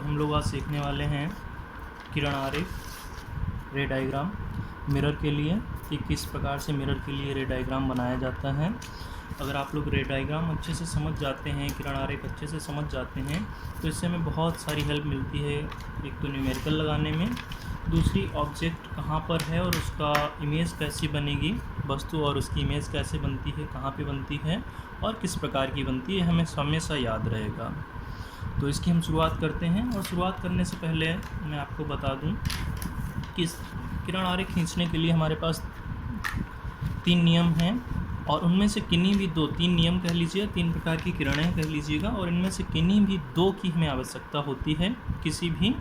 हम लोग आज सीखने वाले हैं किरण आरेख, रे डायग्राम मिरर के लिए कि किस प्रकार से मिरर के लिए रे डायग्राम बनाया जाता है। अगर आप लोग रे डायग्राम अच्छे से समझ जाते हैं, किरण आरेख अच्छे से समझ जाते हैं तो इससे हमें बहुत सारी हेल्प मिलती है। एक तो न्यूमेरिकल लगाने में, दूसरी ऑब्जेक्ट कहाँ पर है और उसका इमेज कैसी बनेगी, वस्तु और उसकी इमेज कैसे बनती है, कहाँ पे बनती है और किस प्रकार की बनती है, हमें हमेशा याद रहेगा। तो इसकी हम शुरुआत करते हैं। और शुरुआत करने से पहले मैं आपको बता दूं कि किरण आरेख खींचने के लिए हमारे पास 3 नियम हैं और उनमें से किन्हीं भी 3 नियम कह लीजिए, 3 प्रकार की किरणें कह लीजिएगा, और इनमें से किन्हीं भी 2 की हमें आवश्यकता होती है किसी भी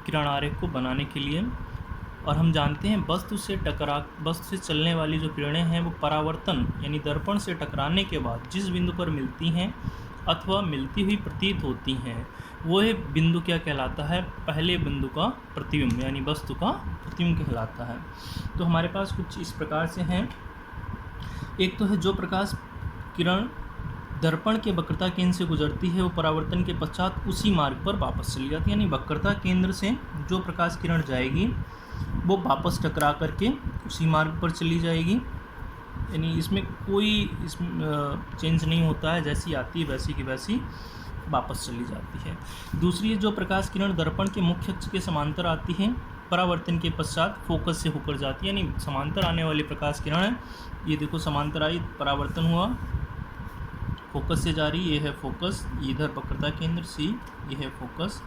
किरण आरेख को बनाने के लिए। और हम जानते हैं वस्तु से चलने वाली जो किरणें हैं वो परावर्तन यानी दर्पण से टकराने के बाद जिस बिंदु पर मिलती हैं अथवा मिलती हुई प्रतीत होती हैं, वो बिंदु क्या कहलाता है? पहले बिंदु का प्रतिबिंब यानी वस्तु का प्रतिबिंब कहलाता है। तो हमारे पास कुछ इस प्रकार से हैं। एक तो है जो प्रकाश किरण दर्पण के वक्रता केंद्र से गुजरती है वो परावर्तन के पश्चात उसी मार्ग पर वापस चली जाती है, यानी वक्रता केंद्र से जो प्रकाश किरण जाएगी वो वापस टकरा करके उसी मार्ग पर चली जाएगी, यानी इसमें कोई चेंज नहीं होता है, जैसी आती है वैसी की वैसी वापस चली जाती है। दूसरी जो प्रकाश किरण दर्पण के मुख्य अक्ष के समांतर आती है, परावर्तन के पश्चात फोकस से होकर जाती है, यानी समांतर आने वाली प्रकाश किरण है, ये देखो समांतर आई, परावर्तन हुआ, फोकस से जा रही, ये है फोकस, इधर वक्रता केंद्र सी, ये है फोकस।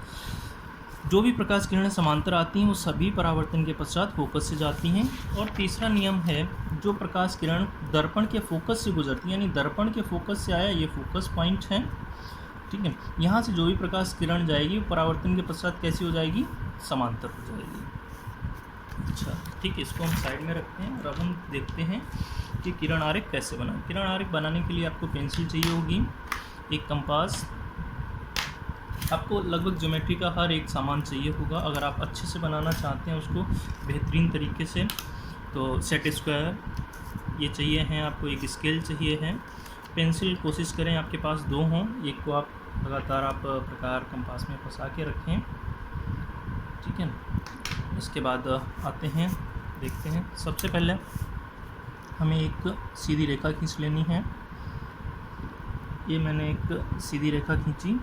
जो भी प्रकाश किरणें समांतर आती हैं वो सभी परावर्तन के पश्चात फोकस से जाती हैं। और तीसरा नियम है जो प्रकाश किरण दर्पण के फोकस से गुजरती है, यानी दर्पण के फोकस से आया, ये फोकस पॉइंट है, ठीक है, यहाँ से जो भी प्रकाश किरण जाएगी वो परावर्तन के पश्चात कैसी हो जाएगी? समांतर हो जाएगी। अच्छा, ठीक है, इसको हम साइड में रखते हैं और अब हम देखते हैं कि किरण आरेख कैसे बनाएं। किरण आरेख बनाने के लिए आपको पेंसिल चाहिए होगी, एक कंपास, आपको लगभग ज्योमेट्री का हर एक सामान चाहिए होगा। अगर आप अच्छे से बनाना चाहते हैं उसको बेहतरीन तरीके से, तो सेट स्क्वायर ये चाहिए हैं आपको, एक स्केल चाहिए है, पेंसिल कोशिश करें आपके पास 2 हों, एक को आप लगातार आप प्रकार कंपास में फंसा के रखें, ठीक है। इसके बाद आते हैं, देखते हैं। सबसे पहले हमें एक सीधी रेखा खींच लेनी है। ये मैंने एक सीधी रेखा खींची,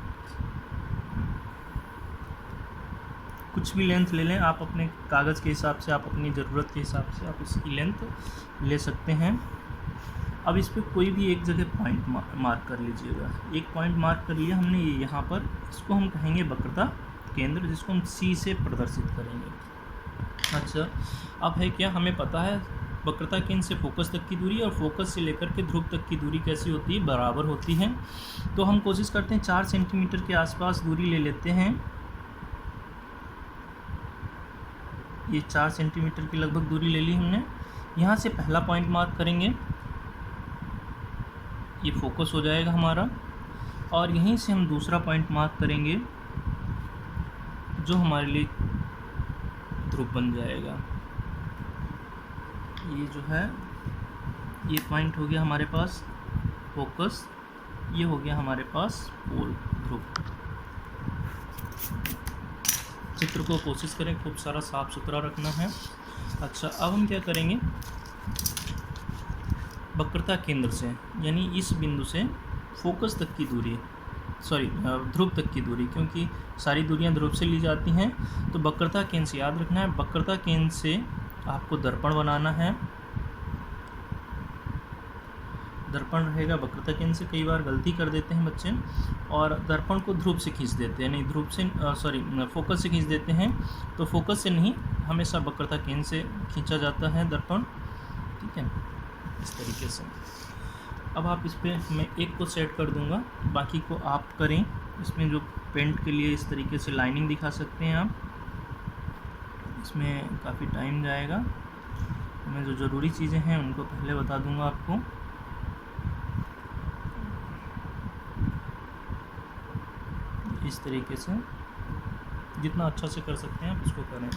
कुछ भी लेंथ ले लें आप अपने कागज़ के हिसाब से, आप अपनी ज़रूरत के हिसाब से आप इसकी लेंथ ले सकते हैं। अब इस पर कोई भी एक जगह पॉइंट मार्क कर लीजिएगा। एक पॉइंट मार्क कर लिया हमने यहाँ पर, इसको हम कहेंगे वक्रता केंद्र, जिसको हम C से प्रदर्शित करेंगे। अच्छा, अब है क्या, हमें पता है वक्रता केंद्र से फोकस तक की दूरी और फोकस से लेकर के ध्रुव तक की दूरी कैसी होती है? बराबर होती है। तो हम कोशिश करते हैं 4 सेंटीमीटर के आसपास दूरी ले लेते हैं। ये 4 सेंटीमीटर की लगभग दूरी ले ली हमने। यहाँ से पहला पॉइंट मार्क करेंगे, ये फोकस हो जाएगा हमारा, और यहीं से हम दूसरा पॉइंट मार्क करेंगे जो हमारे लिए ध्रुव बन जाएगा। ये जो है ये पॉइंट हो गया हमारे पास फोकस, ये हो गया हमारे पास पोल, ध्रुव। चित्र को कोशिश करें खूब सारा साफ सुथरा रखना है। अच्छा, अब हम क्या करेंगे, वक्रता केंद्र से यानी इस बिंदु से फोकस तक की दूरी, ध्रुव तक की दूरी, क्योंकि सारी दूरियां ध्रुव से ली जाती हैं, तो वक्रता केंद्र से याद रखना है। वक्रता केंद्र से आपको दर्पण बनाना है, दर्पण रहेगा वक्रता केंद्र से। कई बार गलती कर देते हैं बच्चे और दर्पण को ध्रुव से खींच देते हैं, नहीं ध्रुव से फोकस से खींच देते हैं, तो फोकस से नहीं, हमेशा वक्रता केंद्र से खींचा जाता है दर्पण, ठीक है, इस तरीके से। अब आप इस पर मैं एक को सेट कर दूंगा, बाकी को आप करें। इसमें जो पेंट के लिए इस तरीके से लाइनिंग दिखा सकते हैं आप, इसमें काफ़ी टाइम जाएगा। मैं जो ज़रूरी चीज़ें हैं उनको पहले बता दूंगा आपको। इस तरीके से जितना अच्छा से कर सकते हैं आप उसको करें।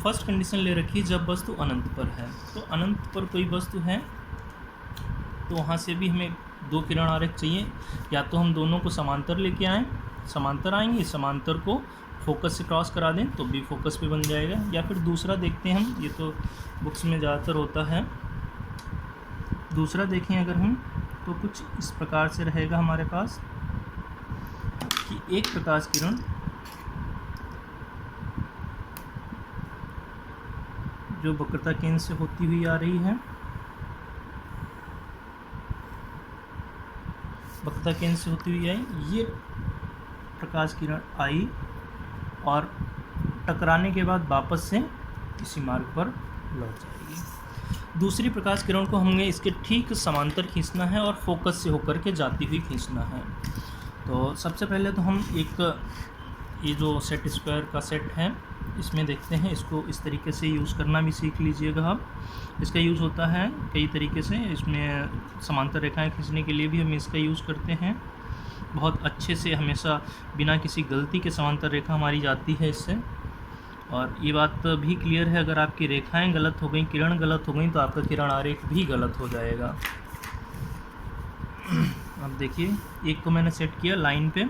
फर्स्ट कंडीशन ले रखिए जब वस्तु अनंत पर है, तो अनंत पर कोई वस्तु है तो वहाँ से भी हमें 2 किरण आरेख चाहिए, या तो हम दोनों को समांतर लेके आएँ समांतर आएंगे, इस समांतर को फोकस से क्रॉस करा दें तो भी फोकस पे बन जाएगा। या फिर दूसरा देखते हैं हम, ये तो बुक्स में ज़्यादातर होता है। दूसरा देखें अगर हम, तो कुछ इस प्रकार से रहेगा हमारे पास कि एक प्रकाश किरण जो वक्रता केंद्र से होती हुई आ रही है, वक्रता केंद्र से होती हुई आई, ये प्रकाश किरण आई और टकराने के बाद वापस से इसी मार्ग पर लौट जाएगी। दूसरी प्रकाश किरण को हमें इसके ठीक समांतर खींचना है और फोकस से होकर के जाती हुई खींचना है। तो सबसे पहले तो हम एक ये जो सेट स्क्वायर का सेट है इसमें देखते हैं, इसको इस तरीके से यूज़ करना भी सीख लीजिएगा आप। इसका यूज़ होता है कई तरीके से, इसमें समांतर रेखाएं खींचने के लिए भी हम इसका यूज़ करते हैं। बहुत अच्छे से हमेशा बिना किसी गलती के समांतर रेखा हमारी जाती है इससे। और ये बात भी क्लियर है, अगर आपकी रेखाएं गलत हो गई, किरण गलत हो गई, तो आपका किरण आरेख भी गलत हो जाएगा। अब देखिए, एक को मैंने सेट किया लाइन पे,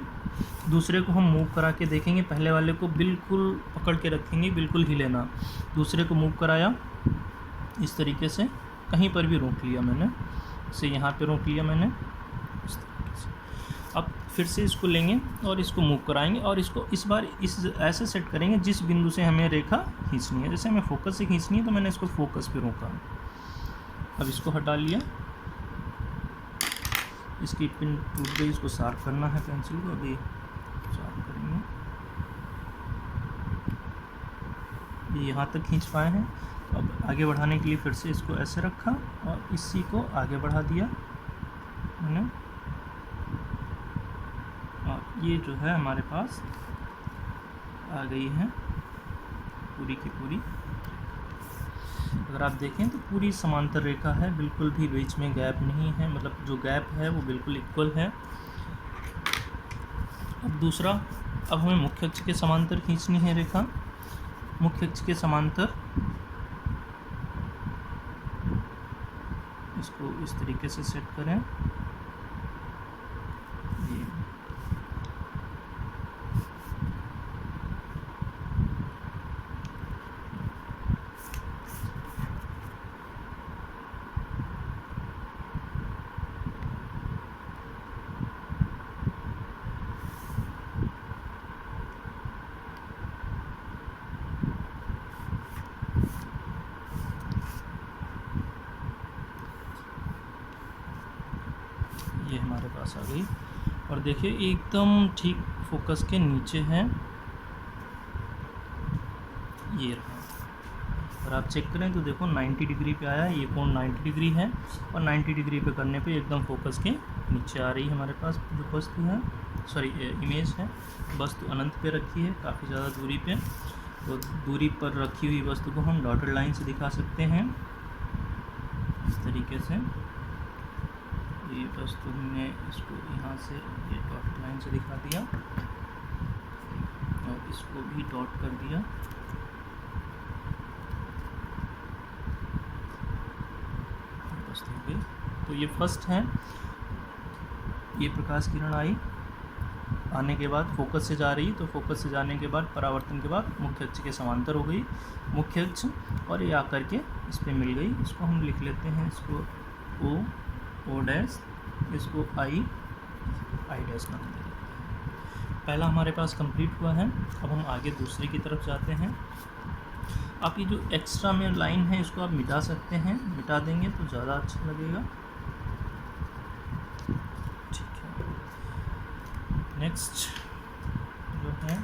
दूसरे को हम मूव करा के देखेंगे। पहले वाले को बिल्कुल पकड़ के रखेंगे, बिल्कुल हिले ना। दूसरे को मूव कराया इस तरीके से, कहीं पर भी रोक लिया मैंने, इसे यहाँ पे रोक लिया मैंने इस तरीके से। अब फिर से इसको लेंगे और इसको मूव कराएंगे और इसको इस बार इस ऐसे सेट करेंगे जिस बिंदु से हमें रेखा खींचनी है। जैसे हमें फोकस से खींचनी है तो मैंने इसको फोकस पे रोका। अब इसको हटा लिया, इसकी पिन टूट गई, इसको शार्प करना है पेंसिल को, अभी शार्प करेंगे। ये यहाँ तक खींच पाए हैं। अब आगे बढ़ाने के लिए फिर से इसको ऐसे रखा और इसी को आगे बढ़ा दिया मैंने, और ये जो है हमारे पास आ गई है पूरी की पूरी। अगर आप देखें तो पूरी समांतर रेखा है, बिल्कुल भी बीच में गैप नहीं है, मतलब जो गैप है वो बिल्कुल इक्वल है। अब दूसरा, अब हमें मुख्य अक्ष के समांतर खींचनी है रेखा। मुख्य अक्ष के समांतर इसको इस तरीके से सेट करें। ये हमारे पास आ गई और देखिए एकदम ठीक फोकस के नीचे है, ये रहा। और आप चेक करें तो देखो 90 डिग्री पे आया है, ये कोण 90 डिग्री है और 90 डिग्री पे करने पे एकदम फोकस के नीचे आ रही है हमारे पास जो वस्तु है, सॉरी इमेज है। वस्तु अनंत पे रखी है, काफ़ी ज़्यादा दूरी पे, तो दूरी पर रखी हुई वस्तु को हम डॉटेड लाइन से दिखा सकते हैं इस तरीके से। ये वस्तु हमने इसको यहाँ से ये डॉट लाइन से दिखा दिया और इसको भी डॉट कर दिया। वस्तु हो गई। तो ये फर्स्ट है, ये प्रकाश किरण आई, आने के बाद फोकस से जा रही, तो फोकस से जाने के बाद परावर्तन के बाद मुख्य अक्ष के समांतर हो गई मुख्य अक्ष, और ये आकर के इस पर मिल गई। इसको हम लिख लेते हैं, इसको ओ डैश, इसको आई डैश नाम दे देते हैं। पहला हमारे पास कंप्लीट हुआ है। अब हम आगे दूसरे की तरफ जाते हैं। आप ये जो एक्स्ट्रा में लाइन है इसको आप मिटा सकते हैं, मिटा देंगे तो ज़्यादा अच्छा लगेगा। ठीक है, नेक्स्ट जो है,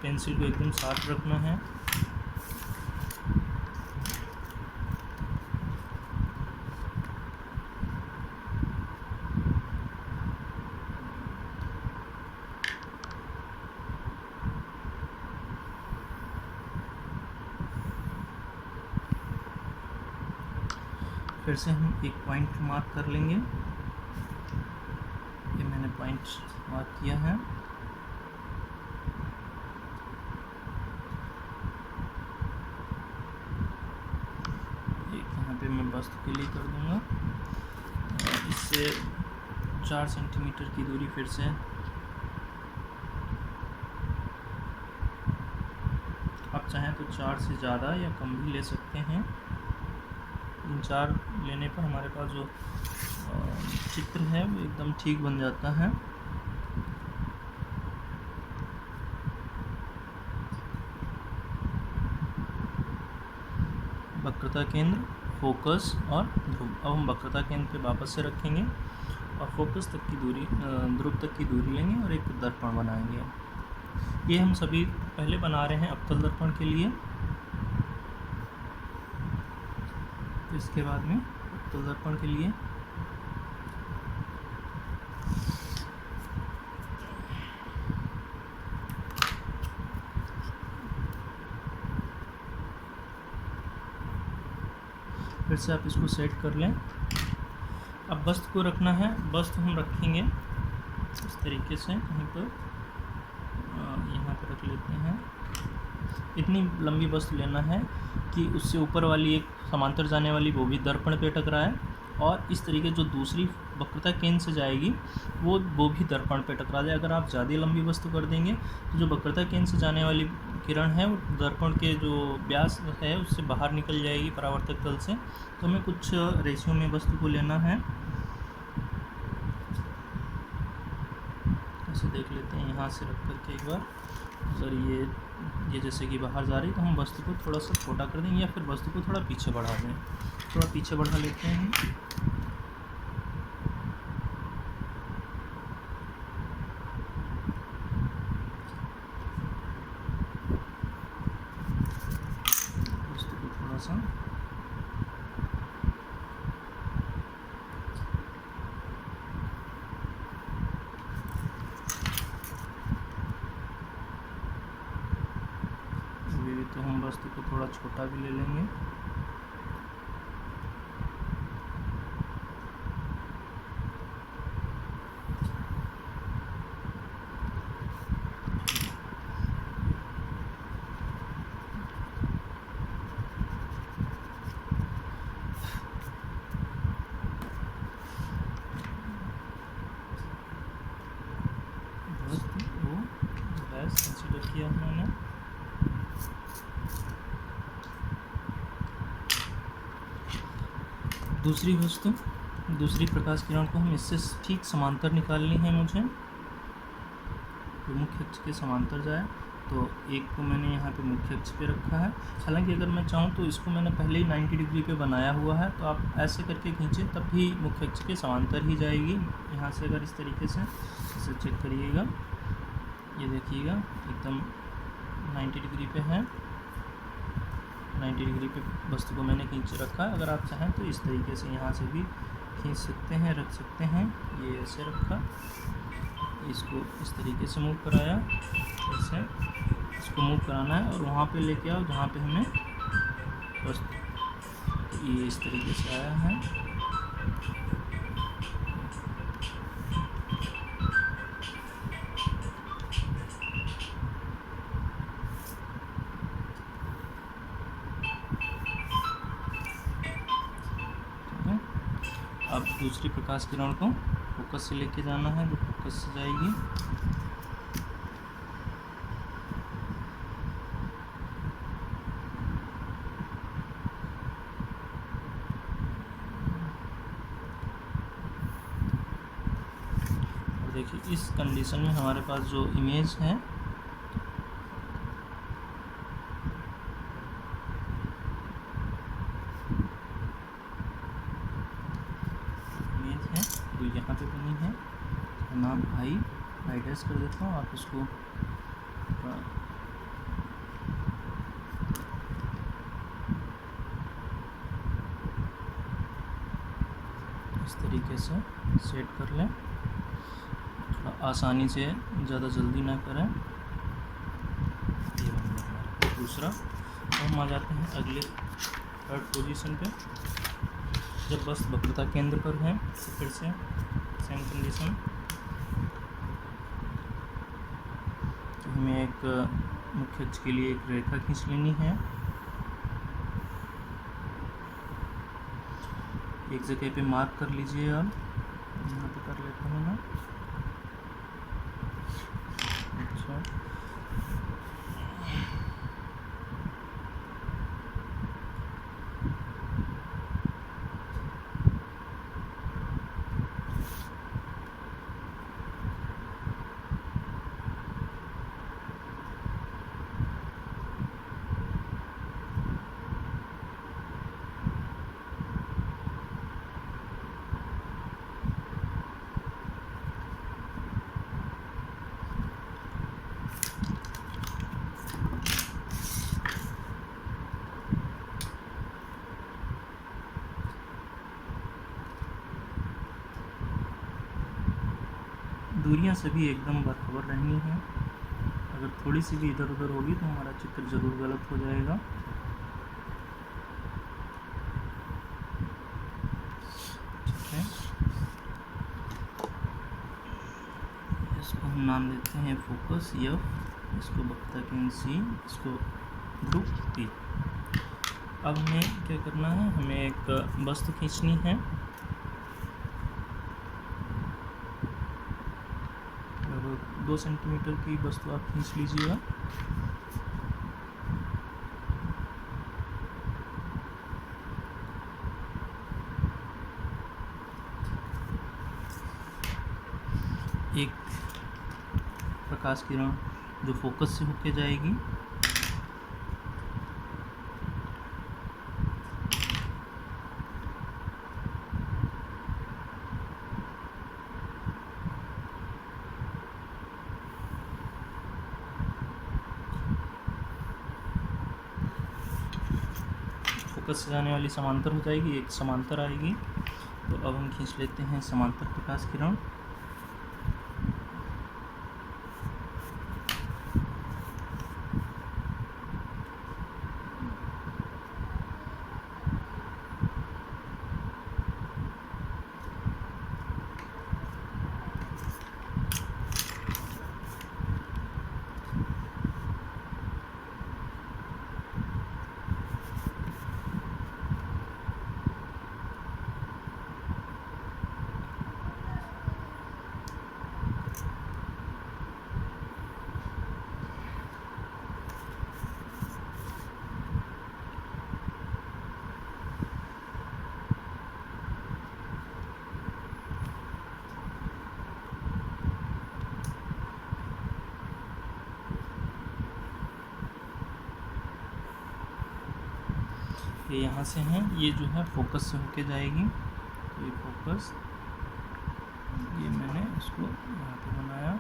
पेंसिल को एकदम साफ रखना है। फिर से हम एक पॉइंट मार्क कर लेंगे। ये मैंने पॉइंट मार्क किया है। एक यहाँ पे मैं वस्तु के लिए कर दूंगा, इससे 4 सेंटीमीटर की दूरी फिर से आप चाहें तो 4 से ज़्यादा या कम भी ले सकते हैं। 4 लेने पर हमारे पास जो चित्र है वो एकदम ठीक बन जाता है। वक्रता केंद्र, फोकस और ध्रुव। अब हम वक्रता केंद्र पे वापस से रखेंगे और फोकस तक की दूरी, ध्रुव तक की दूरी लेंगे और एक दर्पण बनाएंगे। ये हम सभी पहले बना रहे हैं अवतल दर्पण के लिए, इसके बाद में अवतल दर्पण के लिए फिर से आप इसको सेट कर लें। अब वस्तु को रखना है, वस्तु हम रखेंगे इस तरीके से, कहीं पर यहाँ पर रख लेते हैं। इतनी लंबी वस्तु लेना है कि उससे ऊपर वाली एक समांतर जाने वाली वो भी दर्पण पे टकराए, और इस तरीके जो दूसरी वक्रता केंद्र से जाएगी वो भी दर्पण पे टकरा जाए। अगर आप ज़्यादा लंबी वस्तु कर देंगे तो जो वक्रता केंद्र से जाने वाली किरण है वो दर्पण के जो व्यास है उससे बाहर निकल जाएगी परावर्तक तल से। तो हमें कुछ रेशियो में वस्तु को लेना है। ऐसे देख लेते हैं यहाँ से रख करके एक बार, अगर ये जैसे कि बाहर जा रही है तो हम वस्तु को थोड़ा सा छोटा कर देंगे या फिर वस्तु को थोड़ा पीछे बढ़ा दें। थोड़ा पीछे बढ़ा लेते हैं। वस्तु को थोड़ा सा तो हम वस्तु को थोड़ा छोटा भी ले लेंगे। वस्तु को गैस कंसीडर किया हमने। दूसरी वस्तु, दूसरी प्रकाश किरण को हम इससे ठीक समांतर निकालनी है मुझे, तो मुख्य अक्ष के समांतर जाए। तो एक को मैंने यहाँ पे मुख्य अक्ष पे रखा है। हालांकि अगर मैं चाहूँ तो इसको मैंने पहले ही 90 डिग्री पे बनाया हुआ है, तो आप ऐसे करके खींचें तब भी मुख्य अक्ष के समांतर ही जाएगी। यहाँ से अगर इस तरीके से इसे चेक करिएगा, ये देखिएगा एकदम 90 डिग्री पे है। 90 डिग्री पे वस्तु को मैंने खींच रखा है। अगर आप चाहें तो इस तरीके से यहाँ से भी खींच सकते हैं, रख सकते हैं। ये ऐसे रखा, इसको इस तरीके से मूव कराया, ऐसे इसको मूव कराना है और वहाँ पे लेके आओ जहाँ पे हमें वस्तु, ये इस तरीके से आया है। अब दूसरी प्रकाश किरण को फोकस से लेके जाना है, जो फोकस से जाएगी। और देखिए इस कंडीशन में हमारे पास जो इमेज है जो यहाँ पे बनी है, नाम आई डैश कर देता हूँ। आप इसको इस तरीके से सेट कर लें, थोड़ा आसानी से, ज़्यादा जल्दी ना करें। ये बन गया हमारा दूसरा। तो हम आ जाते हैं अगले थर्ड पोजीशन पे। जब बस वक्रता केंद्र पर है तो फिर से सेम कंडीशन, तो हमें एक मुख्य अक्ष के लिए एक रेखा खींच लेनी है। एक जगह पे मार्क कर लीजिए आप, यहाँ पे कर लेता हूँ मैं। अच्छा, दूरियां सभी एकदम बराबर रहनी है। अगर थोड़ी सी भी इधर उधर होगी तो हमारा चित्र ज़रूर गलत हो जाएगा। ठीक है, इसको हम नाम देते हैं फोकस F, इसको वक्रता केंद्र C, इसको ध्रुव P। अब हमें क्या करना है, हमें एक वस्तु खींचनी है। 2 सेंटीमीटर की वस्तु आप खींच लीजिएगा। एक प्रकाश किरण जो फोकस से होके जाएगी, फोकस से जाने वाली समांतर हो जाएगी, एक समांतर आएगी। तो अब हम खींच लेते हैं समांतर प्रकाश किरण। ये यहाँ से हैं, ये जो है फोकस से होके जाएगी। ये फोकस, ये मैंने इसको यहाँ पे बनाया,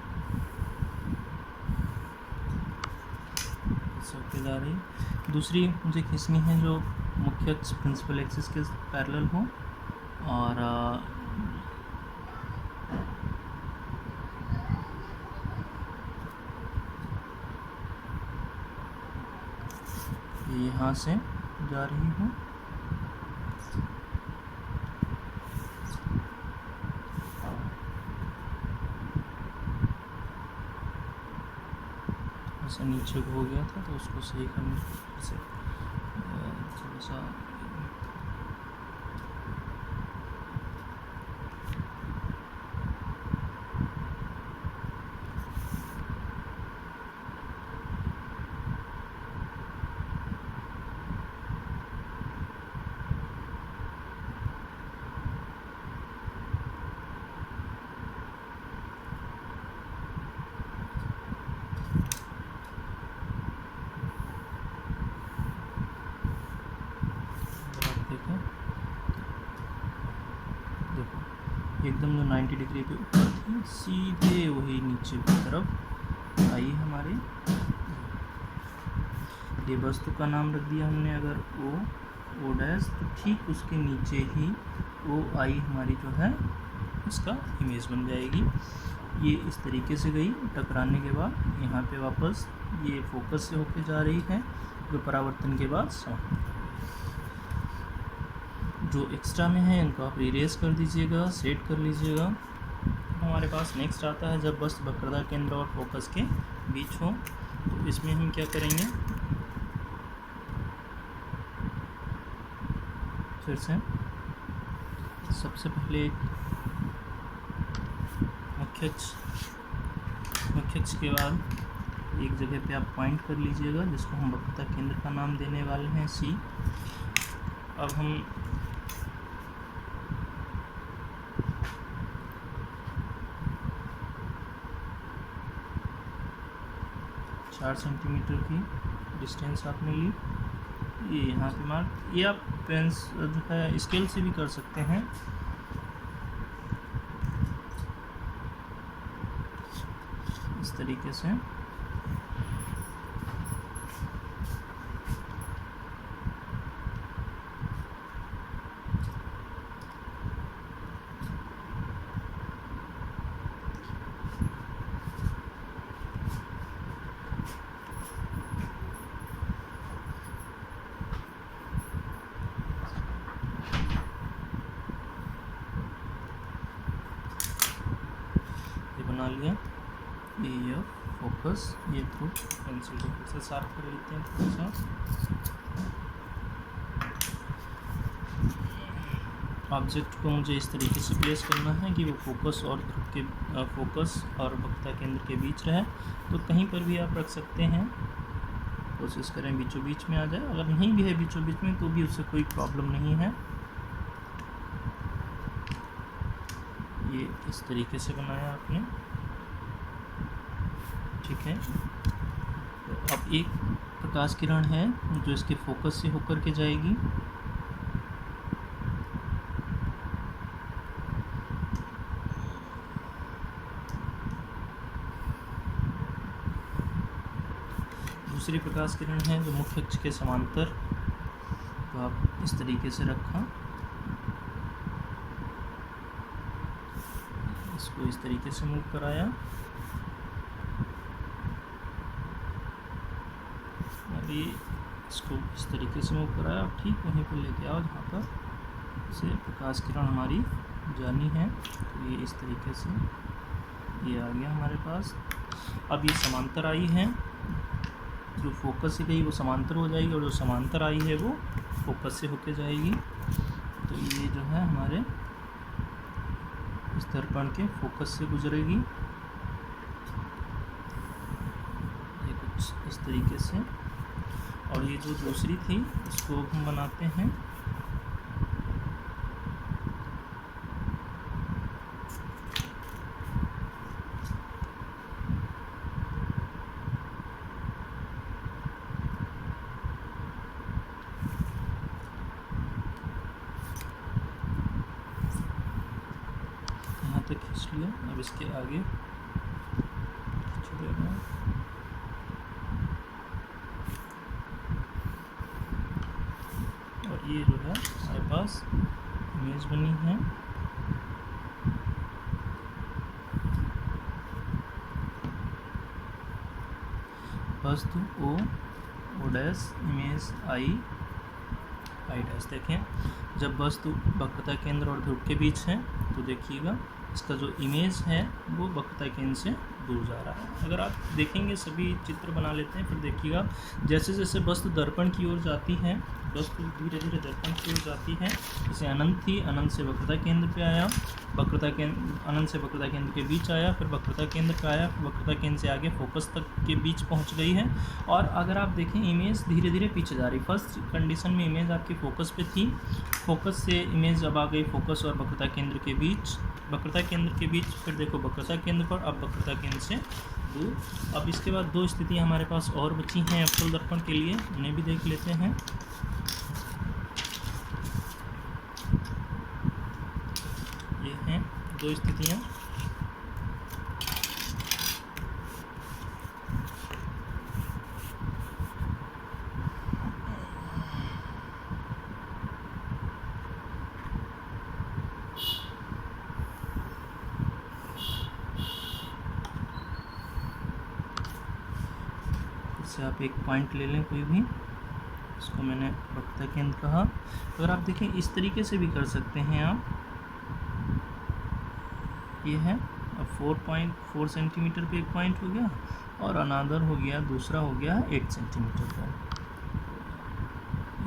इससे होके जा रही। दूसरी मुझे खींचनी है जो मुख्य अक्ष प्रिंसिपल एक्सिस के पैरेलल हो, और ये यहाँ से जा रही हूँ। ऐसा नीचे को हो गया था तो उसको सही करने से थोड़ा सा एकदम जो 90 डिग्री के ऊपर थी, सीधे वही नीचे की तरफ आई हमारे। ये वस्तु का नाम रख दिया हमने अगर ओ डैश, तो ठीक उसके नीचे ही ओ आई हमारी जो है इसका इमेज बन जाएगी। ये इस तरीके से गई, टकराने के बाद यहाँ पे वापस ये फोकस से होके जा रही है, जो परावर्तन के बाद जो एक्स्ट्रा में है इनको आप इरेज कर दीजिएगा, सेट कर लीजिएगा। हमारे पास नेक्स्ट आता है जब वस्तु वक्रता केंद्र और फोकस के बीच हो, तो इसमें हम क्या करेंगे, फिर से सबसे पहले मुख्य अक्ष के बाद एक जगह पे आप पॉइंट कर लीजिएगा, जिसको हम वक्रता केंद्र का नाम देने वाले हैं C। अब हम चार सेंटीमीटर की डिस्टेंस आपने ली, ये यहाँ पे मार्क, ये आप पेंस जो है स्केल से भी कर सकते हैं। इस तरीके से बना लिया। ये फोकस, ये थ्रू पेंसिल को फिर से साफ कर लेते हैं थोड़ा सा। ऑब्जेक्ट को मुझे इस तरीके से प्लेस करना है कि वो फोकस और वक्रता केंद्र के बीच रहे। तो कहीं पर भी आप रख सकते हैं, कोशिश करें बीचों बीच में आ जाए। अगर नहीं भी है बीचों बीच में तो भी उससे कोई प्रॉब्लम नहीं है। ये इस तरीके से बनाया आपने, ठीक है। तो अब एक प्रकाश किरण है जो इसके फोकस से होकर के जाएगी। दूसरी प्रकाश किरण है जो मुख्य अक्ष के समांतर, तो आप इस तरीके से रखा, इसको इस तरीके से मूव कराया। अभी इसको इस तरीके से मूव कराया, अब ठीक वहीं पर लेके आओ जहाँ पर से प्रकाश किरण हमारी जानी है। तो ये इस तरीके से ये आ गया हमारे पास। अब ये समांतर आई है, जो फोकस से गई वो समांतर हो जाएगी, और जो समांतर आई है वो फोकस से होके जाएगी। तो ये जो है हमारे इस दर्पण के फोकस से गुजरेगी, ये कुछ इस तरीके से। और ये जो दूसरी थी इसको हम बनाते हैं, यहाँ तक खींच लिया। अब इसके आगे खींच देना, और ये जो है हमारे पास इमेज बनी है। वस्तु O dash image I dash. देखें, जब वस्तु वक्रता केंद्र और ध्रुव के बीच है तो देखिएगा इसका जो इमेज है वो वक्रता केंद्र से दूर जा रहा है। अगर आप देखेंगे, सभी चित्र बना लेते हैं, फिर देखिएगा जैसे जैसे वस्तु दर्पण की ओर जाती है, वस्तु धीरे धीरे दर्पण की ओर जाती है। जैसे अनंत थी, अनंत से वक्रता केंद्र पे आया, अनंत से वक्रता केंद्र के बीच आया, फिर वक्रता केंद्र पे आया, वक्रता केंद्र से आगे फोकस तक के बीच पहुंच गई है। और अगर आप देखें, इमेज धीरे धीरे पीछे जा रही। फर्स्ट कंडीशन में इमेज आपकी फोकस पे थी, फोकस से इमेज अब आ गई फोकस और वक्रता केंद्र के बीच, वक्रता केंद्र के बीच, फिर देखो वक्रता केंद्र पर, अब वक्रता केंद्र से दूर। अब इसके बाद दो स्थितियाँ हमारे पास और बची हैं अवतल दर्पण के लिए, उन्हें भी देख लेते हैं। ये हैं दो स्थितियाँ। से आप एक पॉइंट ले लें कोई भी, इसको मैंने वक्रता केंद्र कहा। अगर आप देखें इस तरीके से भी कर सकते हैं आप। ये है, अब 4.4 सेंटीमीटर पे एक पॉइंट हो गया, और अनादर हो गया, दूसरा हो गया 8 सेंटीमीटर पर।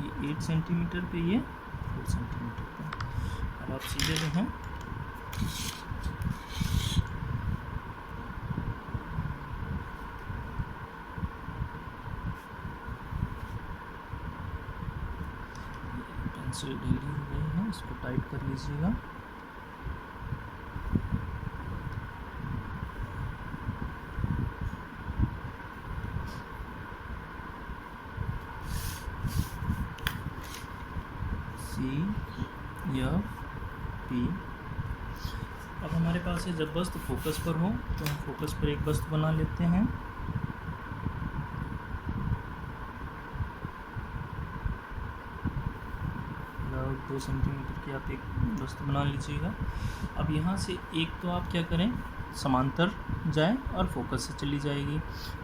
ये 8 सेंटीमीटर पे, ये 4 सेंटीमीटर पे। अब आप सीधे जो हैं पेंसिल ढीली हो गई है, इसको टाइट कर लीजिएगा। CFP। अब हमारे पास है, जब वस्तु फोकस पर हो तो हम फोकस पर एक वस्तु बना लेते हैं। लगभग 2 सेंटीमीटर की आप एक वस्तु बना लीजिएगा। अब यहाँ से एक तो आप क्या करें, समांतर जाए और फोकस से चली जाएगी।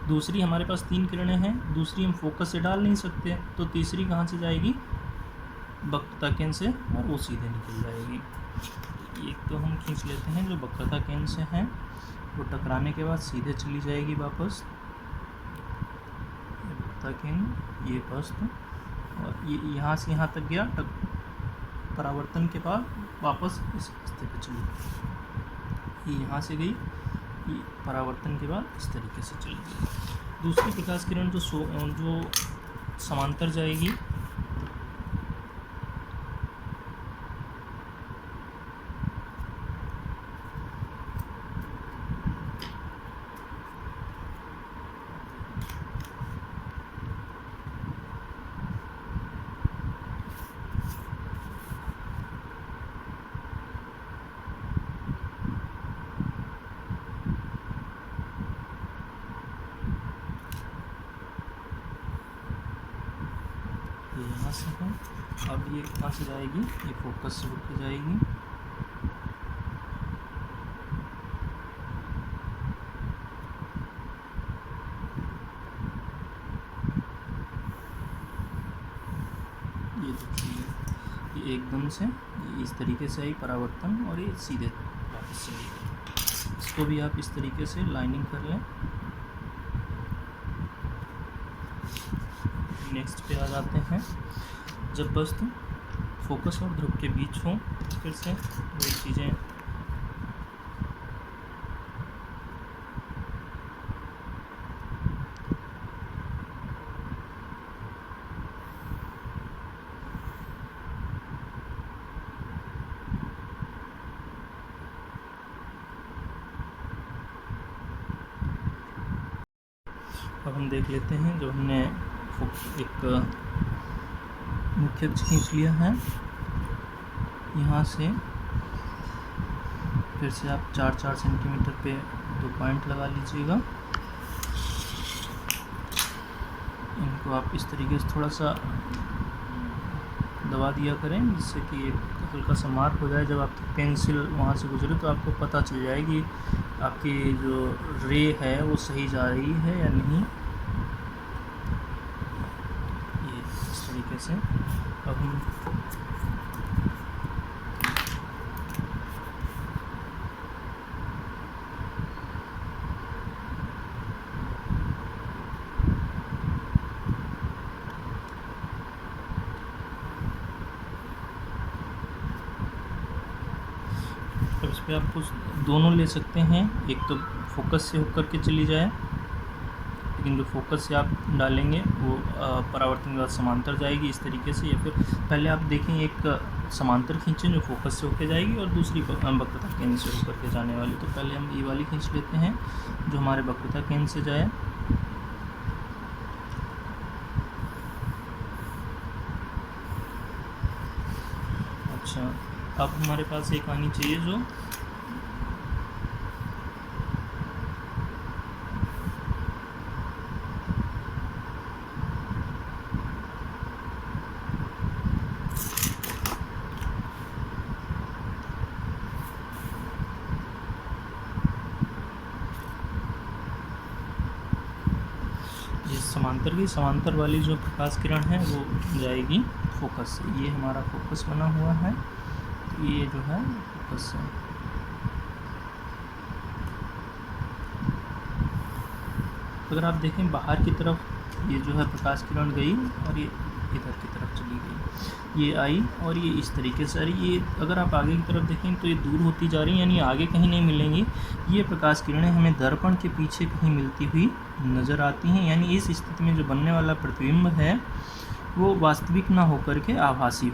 दूसरी, हमारे पास 3 किरणें हैं, दूसरी हम फोकस से डाल नहीं सकते, तो तीसरी कहाँ से जाएगी, वक्रता केंद्र से, और वो सीधे निकल जाएगी। एक तो हम खींच लेते हैं जो वक्रता केंद्र से है, वो टकराने के बाद सीधे चली जाएगी वापस, वक्रता केंद्र, ये वस्तु, और ये यहाँ से यहाँ तक गया, परावर्तन के बाद वापस इस रास्ते पे चली, ये यहाँ से गई, ये परावर्तन के बाद इस तरीके से चली गई। दूसरी प्रकाश किरण जो समांतर जाएगी, ये यहाँ से है। अब ये कहाँ से जाएगी, ये फोकस से होकर जाएगी, ये देखिए, ये एकदम से ये इस तरीके से आई परावर्तन, और ये सीधे वापस चली गई। इसको भी आप इस तरीके से लाइनिंग कर लें। नेक्स्ट पे आ जाते हैं, जब वस्तु फोकस और ध्रुव के बीच हो, फिर से वही चीज़ें, अब हम देख लेते हैं, जो हमने एक मुख्य अक्ष खींच लिया है, यहाँ से फिर से आप 4-4 सेंटीमीटर पे 2 पॉइंट लगा लीजिएगा। इनको आप इस तरीके से थोड़ा सा दबा दिया करें, जिससे कि एक हल्का सा मार्क हो जाए। जब आपकी पेंसिल वहाँ से गुजरे तो आपको पता चल जाएगी आपकी जो रे है वो सही जा रही है या नहीं। ये इस तरीके से अब हम इस पर आप कुछ दोनों ले सकते हैं, एक तो फोकस से होकर के चली जाए, लेकिन जो फोकस से आप डालेंगे वो परावर्तन के बाद समांतर जाएगी इस तरीके से, या फिर पहले आप देखें एक समांतर खींचें जो फोकस से होकर जाएगी और दूसरी वक्रता केंद्र से होकर के जाने वाली। तो पहले हम ये वाली खींच लेते हैं जो हमारे वक्रता केंद्र से जाए। अच्छा, अब हमारे पास एक आनी चाहिए जो समांतर वाली जो प्रकाश किरण है वो जाएगी फोकस से। ये हमारा फोकस बना हुआ है, तो ये जो है फोकस से। अगर आप देखें बाहर की तरफ ये जो है प्रकाश किरण गई और ये इधर की तरफ चली गई, ये आई और ये इस तरीके से आ रही। ये अगर आप आगे की तरफ देखें तो ये दूर होती जा रही है, यानी आगे कहीं नहीं मिलेंगी। ये प्रकाश किरणें हमें दर्पण के पीछे कहीं मिलती हुई नज़र आती हैं, यानी इस स्थिति में जो बनने वाला प्रतिबिंब है वो वास्तविक ना होकर के आभासी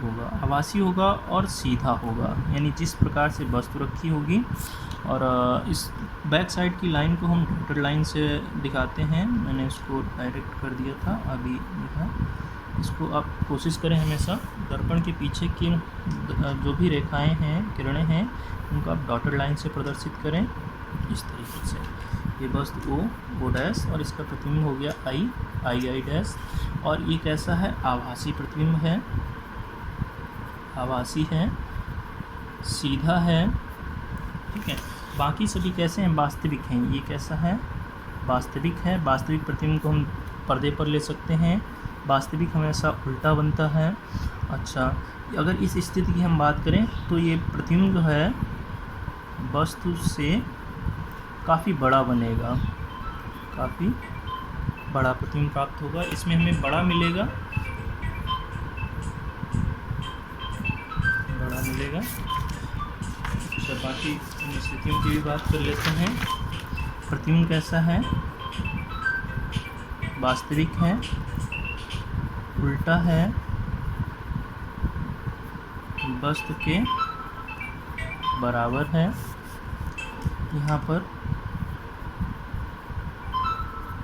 होगा और सीधा होगा, यानी जिस प्रकार से वस्तु रखी होगी। और इस बैक साइड की लाइन को हम डॉटेड लाइन से दिखाते हैं। मैंने इसको डायरेक्ट कर दिया था, अभी लिखा। इसको आप कोशिश करें हमेशा दर्पण के पीछे की जो भी रेखाएं हैं, किरणें हैं, उनको आप डॉटेड लाइन से प्रदर्शित करें इस तरीके से। ये वस्तु ओ डैश और इसका प्रतिबिंब हो गया आई डैश। और ये कैसा है? आभासी प्रतिबिंब है, आभासी है, सीधा है, ठीक है। बाकी सभी कैसे हैं? वास्तविक हैं। ये कैसा है? वास्तविक है। वास्तविक प्रतिबिंब को हम पर्दे पर ले सकते हैं। वास्तविक हमेशा उल्टा बनता है। अच्छा, अगर इस स्थिति की हम बात करें तो ये प्रतिबिंब जो है वस्तु से काफ़ी बड़ा बनेगा, काफ़ी बड़ा प्रतिबिंब प्राप्त होगा। इसमें हमें बड़ा मिलेगा, बड़ा मिलेगा। अच्छा, बाकी इन स्थितियों की भी बात कर लेते हैं। प्रतिबिंब कैसा है? वास्तविक है, उल्टा है, वस्तु के बराबर है। यहाँ पर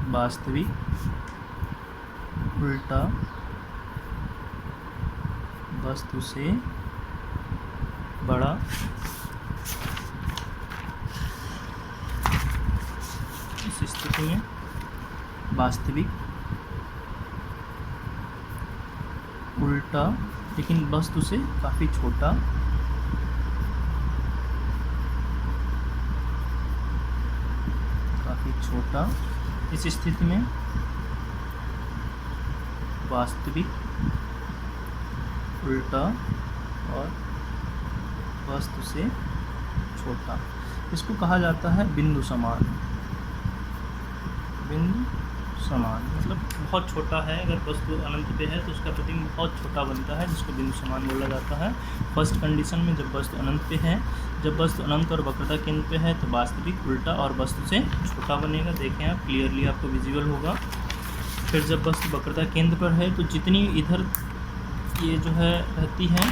वास्तविक, उल्टा, वस्तु से बड़ा। इस स्थिति में वास्तविक, उल्टा, लेकिन वस्तु से काफ़ी छोटा, काफ़ी छोटा। इस स्थिति में वास्तविक, उल्टा और वस्तु से छोटा। इसको कहा जाता है बिंदु समान। बिंदु समान मतलब बहुत छोटा है। अगर वस्तु अनंत पे है तो उसका प्रतिबिंब बहुत छोटा बनता है, जिसको बिंदु समान बोला जाता है। फर्स्ट कंडीशन में जब वस्तु अनंत पे है, जब वस्तु अनंत और वक्रता केंद्र पे है तो वास्तविक, उल्टा और वस्तु से छोटा बनेगा। देखें आप, क्लियरली आपको विजिबल होगा। फिर जब वस्तु वक्रता केंद्र पर है तो जितनी इधर ये जो है रहती है,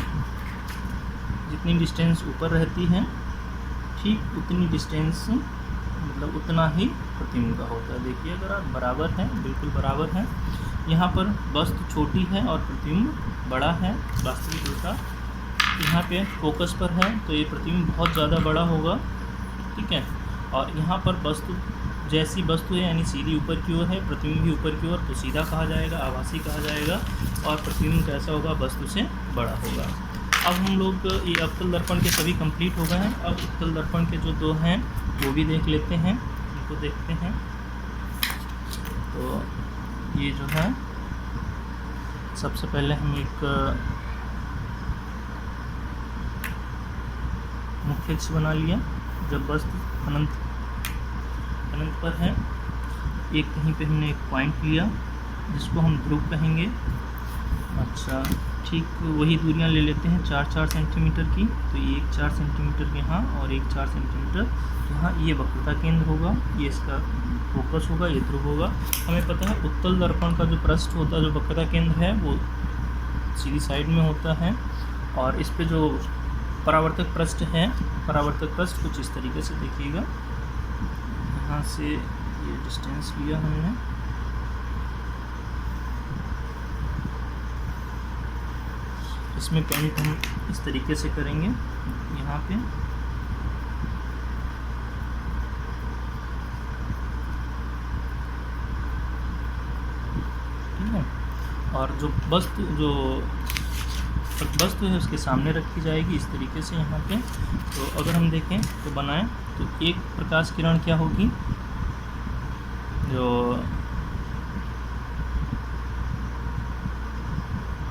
जितनी डिस्टेंस ऊपर रहती है, ठीक उतनी डिस्टेंस मतलब उतना ही प्रतिबिंब का होता है। देखिए, अगर आप बराबर हैं, बिल्कुल बराबर हैं। यहाँ पर वस्तु छोटी है और प्रतिबिंब बड़ा है, वास्तविक, उल्टा। यहाँ पे फोकस पर है तो ये प्रतिबिंब बहुत ज़्यादा बड़ा होगा, ठीक है। और यहाँ पर वस्तु जैसी वस्तु है, यानी सीधी ऊपर की ओर है, प्रतिबिंब भी ऊपर की ओर, तो सीधा कहा जाएगा, आभासी कहा जाएगा। और प्रतिबिंब कैसा होगा? वस्तु से बड़ा होगा। अब हम लोग ये अवतल दर्पण के सभी कंप्लीट हो गए हैं। अब उत्तल दर्पण के जो दो हैं वो भी देख लेते हैं, उनको देखते हैं। तो ये जो है, सबसे पहले हम एक मुख्य अक्ष बना लिया। जब वस्तु अनंत पर है, एक कहीं पे हमने एक पॉइंट लिया जिसको हम ध्रुव कहेंगे। अच्छा, ठीक वही दूरियां ले लेते हैं 4-4 सेंटीमीटर की। तो ये एक 4 सेंटीमीटर यहाँ और एक 4 सेंटीमीटर यहाँ। ये वक्रता केंद्र होगा, ये इसका फोकस होगा, ये ध्रुव होगा। हमें पता है उत्तल दर्पण का जो पृष्ठ होता है, जो वक्रता केंद्र है, वो सीधी साइड में होता है। और इस पे जो परावर्तक पृष्ठ है, परावर्तक पृष्ठ कुछ इस तरीके से देखिएगा। यहाँ से ये डिस्टेंस लिया हमने, इसमें पेंट हम इस तरीके से करेंगे यहाँ पे। ठीक है। और जो वस्तु है उसके सामने रखी जाएगी इस तरीके से यहाँ पे। तो अगर हम देखें तो बनाएं तो एक प्रकाश किरण क्या होगी, जो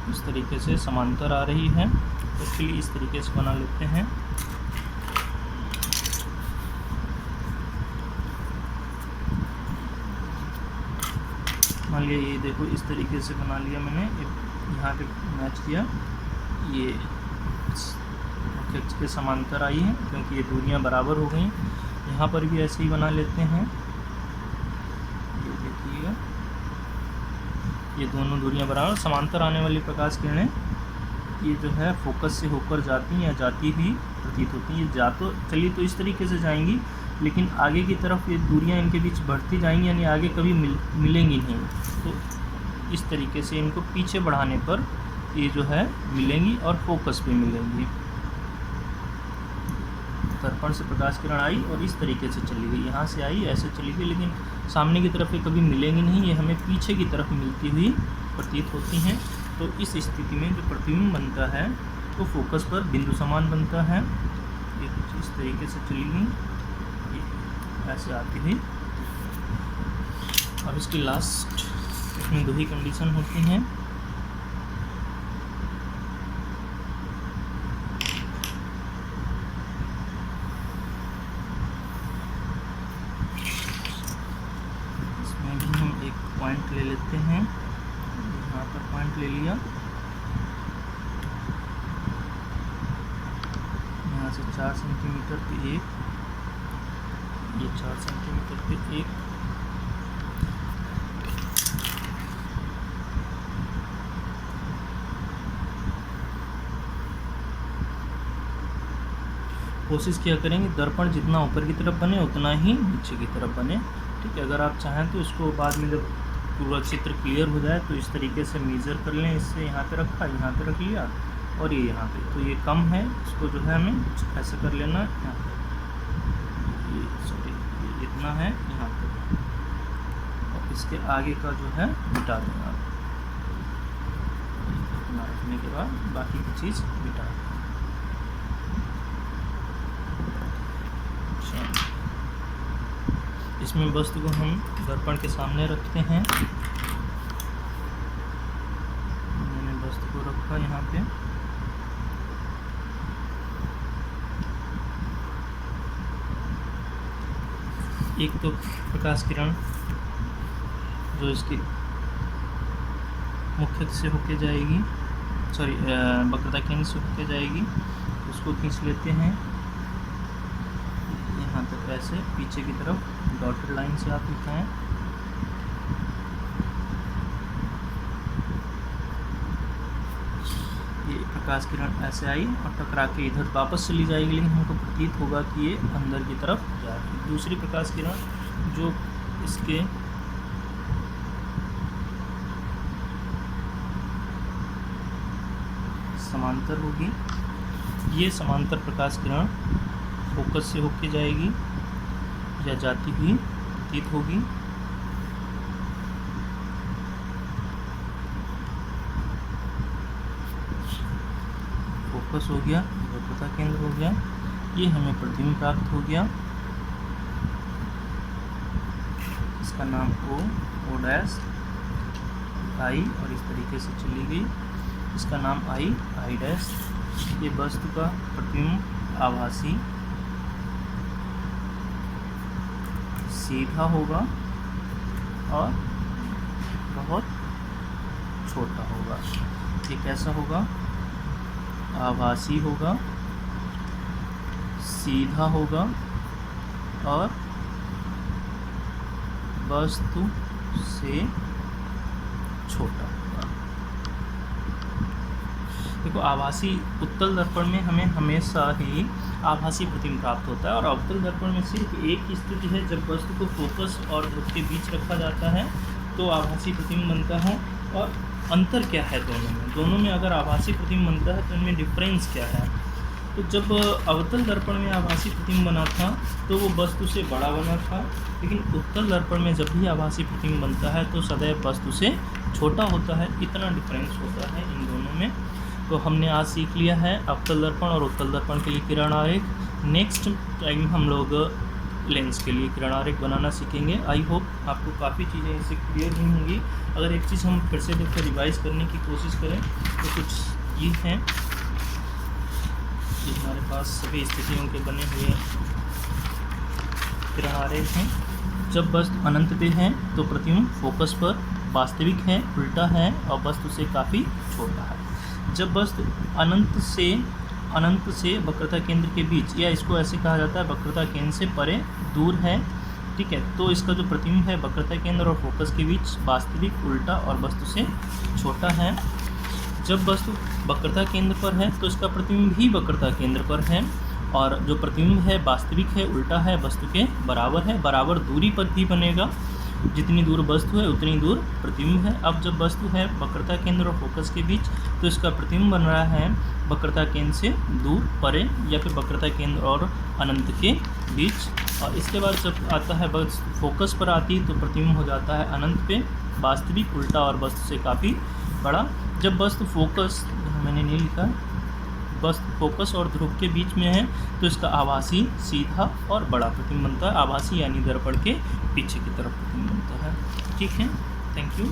इस तरीके से समांतर आ रही है, तो इसके लिए इस तरीके से बना लेते हैं। मान लिया ये देखो, इस तरीके से बना लिया मैंने, यहाँ पे मैच किया। ये मुख्य अक्ष के समांतर आई है क्योंकि ये दूरियां बराबर हो गई। यहाँ पर भी ऐसे ही बना लेते हैं, ये देखिएगा। ये दोनों दूरियां बराबर। समांतर आने वाली प्रकाश किरणें ये जो है फोकस से होकर जाती हैं या जाती हुई प्रतीत होती हैं। ये जा तो चलिए तो इस तरीके से जाएंगी, लेकिन आगे की तरफ ये दूरियां इनके बीच बढ़ती जाएंगी, यानी आगे कभी मिलेंगी नहीं। तो इस तरीके से इनको पीछे बढ़ाने पर ये जो है मिलेंगी और फोकस पे मिलेंगी। दर्पण से प्रकाश किरण आई और इस तरीके से चली गई, यहाँ से आई ऐसे चली गई, लेकिन सामने की तरफ ये कभी मिलेंगी नहीं, ये हमें पीछे की तरफ मिलती हुई प्रतीत होती हैं। तो इस स्थिति में जो प्रतिबिंब बनता है तो फोकस पर बिंदु समान बनता है। ये कुछ इस तरीके से चली गई, ऐसे आती हुई। अब इसकी लास्ट इसमें 2 ही कंडीशन होती हैं। इसमें भी हम एक पॉइंट ले लेते हैं, यहाँ पर पॉइंट ले लिया, यहाँ से 4 सेंटीमीटर पे एक, ये 4 सेंटीमीटर पे एक, कोशिश किया करेंगे दर्पण जितना ऊपर की तरफ बने उतना ही नीचे की तरफ बने। ठीक है, अगर आप चाहें तो इसको बाद में जब पूरा चित्र क्लियर हो जाए तो इस तरीके से मेज़र कर लें। इससे यहाँ पे रखा, यहाँ पे रख लिया और ये यहाँ पे, तो ये कम है, इसको जो है हमें ऐसे कर लेना, यहाँ पे ये सॉरी ये इतना है यहाँ पे, और इसके आगे का जो है मिटा देना। इतना रखने के बाद बाकी की चीज़ मिटा दें। इसमें वस्तु को हम दर्पण के सामने रखते हैं। मैंने वस्तु को रखा यहाँ पे, एक तो प्रकाश किरण जो इसकी मुख्य से होके जाएगी, सॉरी वक्रता केंद्र से होके जाएगी, उसको खींच लेते हैं यहाँ तक, ऐसे पीछे की तरफ डॉटेड लाइन से आप दिखाएं। ये प्रकाश किरण ऐसे आई और टकरा के इधर वापस चली जाएगी, लेकिन हमको प्रतीत होगा कि ये अंदर की तरफ जा रही है। दूसरी प्रकाश किरण जो इसके समांतर होगी, ये समांतर प्रकाश किरण फोकस से होके जाएगी या जाती हुई प्रतीत होगी। फोकस हो गया, वक्रता केंद्र हो गया, ये हमें प्रतिबिंब प्राप्त हो गया। इसका नाम ओ डैश आई और इस तरीके से चली गई, इसका नाम आई डैश। ये वस्तु का प्रतिबिंब आभासी सीधा होगा और बहुत छोटा होगा। ये कैसा होगा? आभासी होगा, सीधा होगा और वस्तु से छोटा होगा। देखो, आभासी उत्तल दर्पण में हमें हमेशा ही आभासी प्रतिबिंब प्राप्त होता है और अवतल दर्पण में सिर्फ एक ही स्थिति है, जब वस्तु को फोकस और ध्रुव के बीच रखा जाता है तो आभासी प्रतिबिंब बनता है। और अंतर क्या है दोनों में अगर आभासी प्रतिबिंब बनता है तो इनमें डिफरेंस क्या है? तो जब अवतल दर्पण में आभासी प्रतिबिंब बना था तो वो वस्तु से बड़ा बना था, लेकिन उत्तल दर्पण में जब भी आभासी प्रतिबिंब बनता है तो सदैव वस्तु से छोटा होता है। इतना डिफरेंस होता है इन दोनों में। तो हमने आज सीख लिया है अवतल दर्पण और उत्तल दर्पण के लिए किरण आरेख। नेक्स्ट टाइम हम लोग लेंस के लिए किरण आरेख बनाना सीखेंगे। आई होप आपको काफ़ी चीज़ें इससे क्लियर हुई होंगी। अगर एक चीज़ हम फिर से देखकर रिवाइज करने की कोशिश करें तो कुछ ये हैं, ये हमारे पास सभी स्थितियों के बने हुए किरण आरेख हैं। जब वस्तु अनंत पे है तो प्रतिबिंब फोकस पर वास्तविक है, उल्टा है और वस्तु से काफ़ी छोटा है। जब वस्तु अनंत से वक्रता केंद्र के बीच, या इसको ऐसे कहा जाता है वक्रता केंद्र से परे दूर है, ठीक है। तो इसका जो प्रतिबिंब है वक्रता केंद्र और फोकस के बीच वास्तविक, उल्टा और वस्तु से छोटा है। जब वस्तु वक्रता केंद्र पर है तो इसका प्रतिबिंब भी वक्रता केंद्र पर है, और जो प्रतिबिंब है वास्तविक है, उल्टा है, वस्तु के बराबर है। बराबर दूरी पर भी बनेगा, जितनी दूर वस्तु है उतनी दूर प्रतिबिंब है। अब जब वस्तु है वक्रता केंद्र और फोकस के बीच तो इसका प्रतिबिंब बन रहा है वक्रता केंद्र से दूर, परे, या फिर वक्रता केंद्र और अनंत के बीच। और इसके बाद जब आता है वस्तु फोकस पर आती है तो प्रतिबिंब हो जाता है अनंत पे, वास्तविक, उल्टा और वस्तु से काफ़ी बड़ा। जब वस्तु फोकस, मैंने नहीं लिखा, वस्तु फोकस और ध्रुव के बीच में है तो इसका आभासी, सीधा और बड़ा प्रतिबिंब बनता है। आभासी यानी दर्पण के पीछे की तरफ प्रतिबिंब बनता है। ठीक है, थैंक यू।